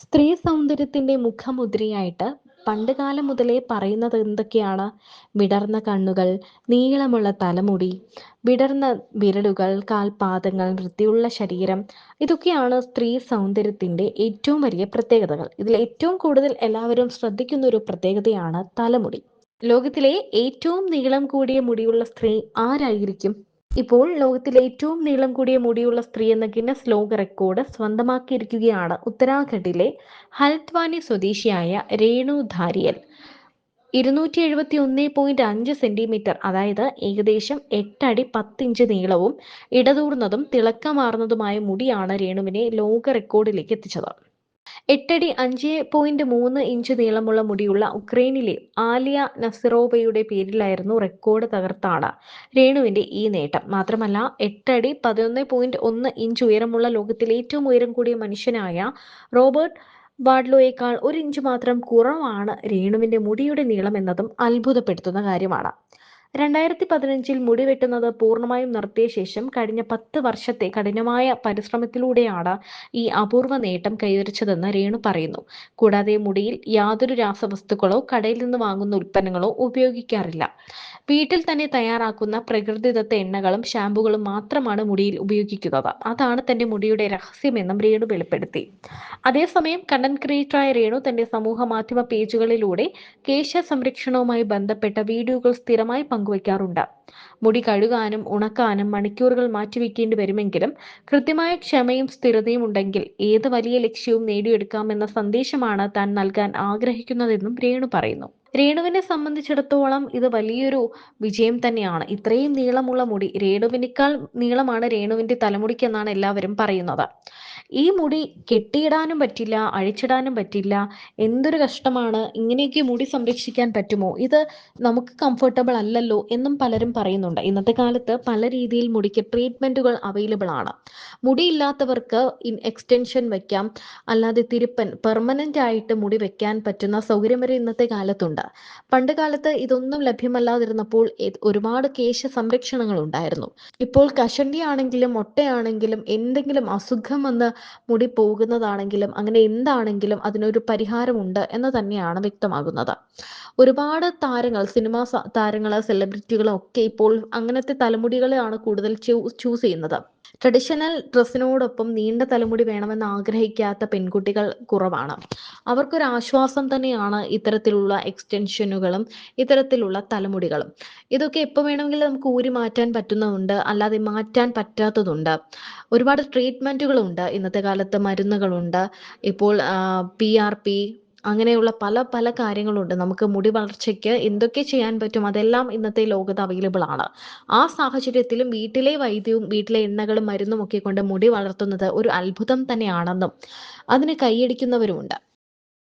സ്ത്രീ സൗന്ദര്യത്തിന്റെ മുഖമുദ്രയായിട്ട് പണ്ടുകാലം മുതലേ പറയുന്നത് എന്തൊക്കെയാണ്? വിടർന്ന കണ്ണുകൾ, നീളമുള്ള തലമുടി, വിടർന്ന വിരലുകൾ, കാൽപാദങ്ങൾ, വൃത്തിയുള്ള ശരീരം. ഇതൊക്കെയാണ് സ്ത്രീ സൗന്ദര്യത്തിന്റെ ഏറ്റവും വലിയ പ്രത്യേകതകൾ. ഇതിൽ ഏറ്റവും കൂടുതൽ എല്ലാവരും ശ്രദ്ധിക്കുന്ന ഒരു പ്രത്യേകതയാണ് തലമുടി. ലോകത്തിലെ ഏറ്റവും നീളം കൂടിയ മുടിയുള്ള സ്ത്രീ ആരായിരിക്കും? ഇപ്പോൾ ലോകത്തിലെ ഏറ്റവും നീളം കൂടിയ മുടിയുള്ള സ്ത്രീ എന്ന ഗിന്നസ് ലോക റെക്കോർഡ് സ്വന്തമാക്കിയിരിക്കുകയാണ് ഉത്തരാഖണ്ഡിലെ ഹൽദ്വാനി സ്വദേശിയായ രേണു ധാരിയൽ. 271.5 സെന്റിമീറ്റർ, അതായത് ഏകദേശം 8 അടി 10 ഇഞ്ച് നീളവും ഇടതൂർന്നതും തിളക്കമാർന്നതുമായ മുടിയാണ് രേണുവിനെ ലോക റെക്കോർഡിലേക്ക് എത്തിച്ചത്. 8 അടി 5.3 ഇഞ്ച് നീളമുള്ള മുടിയുള്ള ഉക്രൈനിലെ ആലിയ നസിറോവയുടെ പേരിലായിരുന്നു റെക്കോർഡ് തകർത്താണ് രേണുവിന്റെ ഈ നേട്ടം. മാത്രമല്ല 8 അടി 11.1 ഇഞ്ച് ഉയരമുള്ള ലോകത്തിലെ ഏറ്റവും ഉയരം കൂടിയ മനുഷ്യനായ റോബർട്ട് വാഡ്ലോയേക്കാൾ 1 ഇഞ്ച് മാത്രം കുറവാണ് രേണുവിന്റെ മുടിയുടെ നീളം എന്നതും അത്ഭുതപ്പെടുത്തുന്ന കാര്യമാണ്. 2015 മുടി വെട്ടുന്നത് പൂർണ്ണമായും നിർത്തിയ ശേഷം കഴിഞ്ഞ 10 വർഷത്തെ കഠിനമായ പരിശ്രമത്തിലൂടെയാണ് ഈ അപൂർവ നേട്ടം കൈവരിച്ചതെന്ന് രേണു പറയുന്നു. കൂടാതെ മുടിയിൽ യാതൊരു രാസവസ്തുക്കളോ കടയിൽ നിന്ന് വാങ്ങുന്ന ഉൽപ്പന്നങ്ങളോ ഉപയോഗിക്കാറില്ല. വീട്ടിൽ തന്നെ തയ്യാറാക്കുന്ന പ്രകൃതിദത്ത എണ്ണകളും ഷാമ്പുകളും മാത്രമാണ് മുടിയിൽ ഉപയോഗിക്കുന്നത്. അതാണ് തന്റെ മുടിയുടെ രഹസ്യമെന്നും രേണു വെളിപ്പെടുത്തി. അതേസമയം കണ്ടന്റ് ക്രിയേറ്ററായ രേണു തന്റെ സമൂഹ മാധ്യമ പേജുകളിലൂടെ കേശ സംരക്ഷണവുമായി ബന്ധപ്പെട്ട വീഡിയോകൾ സ്ഥിരമായി പങ്കുവയ്ക്കാറുണ്ട്. മുടി കഴുകാനും ഉണക്കാനും മണിക്കൂറുകൾ മാറ്റിവെക്കേണ്ടി വരുമെങ്കിലും കൃത്യമായ ക്ഷമയും സ്ഥിരതയും ഉണ്ടെങ്കിൽ ഏത് വലിയ ലക്ഷ്യവും നേടിയെടുക്കാമെന്ന സന്ദേശമാണ് താൻ നൽകാൻ ആഗ്രഹിക്കുന്നതെന്നും രേണു പറയുന്നു. രേണുവിനെ സംബന്ധിച്ചിടത്തോളം ഇത് വലിയൊരു വിജയം തന്നെയാണ്. ഇത്രയും നീളമുള്ള മുടി, രേണുവിനേക്കാൾ നീളമാണ് രേണുവിന്റെ തലമുടിക്കെന്നാണ് എല്ലാവരും പറയുന്നത്. ഈ മുടി കെട്ടിയിടാനും പറ്റില്ല, അഴിച്ചിടാനും പറ്റില്ല. എന്തൊരു കഷ്ടമാണ്! ഇങ്ങനെയൊക്കെ മുടി സംരക്ഷിക്കാൻ പറ്റുമോ? ഇത് നമുക്ക് കംഫർട്ടബിൾ അല്ലല്ലോ എന്നും പലരും പറയുന്നുണ്ട്. ഇന്നത്തെ കാലത്ത് പല രീതിയിൽ മുടിക്ക് ട്രീറ്റ്മെന്റുകൾ അവൈലബിൾ ആണ്. മുടിയില്ലാത്തവർക്ക് എക്സ്റ്റൻഷൻ വെക്കാം, അല്ലാതെ തിരുപ്പൻ പെർമനന്റ് ആയിട്ട് മുടി വെക്കാൻ പറ്റുന്ന സൗകര്യം വരെ ഇന്നത്തെ കാലത്തുണ്ട്. പണ്ട് കാലത്ത് ഇതൊന്നും ലഭ്യമല്ലാതിരുന്നപ്പോൾ ഒരുപാട് കേശ സംരക്ഷണങ്ങൾ ഉണ്ടായിരുന്നു. ഇപ്പോൾ കഷണ്ടി ആണെങ്കിലും മൊട്ടയാണെങ്കിലും എന്തെങ്കിലും അസുഖം വന്ന് മുടി പോകുന്നതാണെങ്കിലും അങ്ങനെ എന്താണെങ്കിലും അതിനൊരു പരിഹാരമുണ്ട് എന്ന് തന്നെയാണ് വ്യക്തമാകുന്നത്. ഒരുപാട് താരങ്ങൾ, താരങ്ങൾ, സെലിബ്രിറ്റികളും ഒക്കെ ഇപ്പോൾ അങ്ങനത്തെ തലമുടികളെയാണ് കൂടുതൽ ചൂസ് ചെയ്യുന്നത്. ട്രഡീഷണൽ ഡ്രസ്സിനോടൊപ്പം നീണ്ട തലമുടി വേണമെന്ന് ആഗ്രഹിക്കാത്ത പെൺകുട്ടികൾ കുറവാണ്. അവർക്കൊരു ആശ്വാസം തന്നെയാണ് ഇത്തരത്തിലുള്ള എക്സ്റ്റൻഷനുകളും ഇത്തരത്തിലുള്ള തലമുടികളും. ഇതൊക്കെ എപ്പോൾ വേണമെങ്കിലും നമുക്ക് ഊരി മാറ്റാൻ പറ്റുന്നതുണ്ട്, അല്ലാതെ മാറ്റാൻ പറ്റാത്തതുണ്ട്. ഒരുപാട് ട്രീറ്റ്മെന്റുകളുണ്ട് ഇന്നത്തെ കാലത്ത്, മരുന്നുകളുണ്ട്. ഇപ്പോൾ PRP അങ്ങനെയുള്ള പല പല കാര്യങ്ങളുണ്ട്. നമുക്ക് മുടി വളർച്ചയ്ക്ക് എന്തൊക്കെ ചെയ്യാൻ പറ്റും അതെല്ലാം ഇന്നത്തെ ലോകത്ത് അവൈലബിൾ ആണ്. ആ സാഹചര്യത്തിലും വീട്ടിലെ വൈദ്യവും വീട്ടിലെ എണ്ണകളും മരുന്നും ഒക്കെ കൊണ്ട് മുടി വളർത്തുന്നത് ഒരു അത്ഭുതം തന്നെയാണെന്നും അതിന് കൈയടിക്കുന്നവരുമുണ്ട്.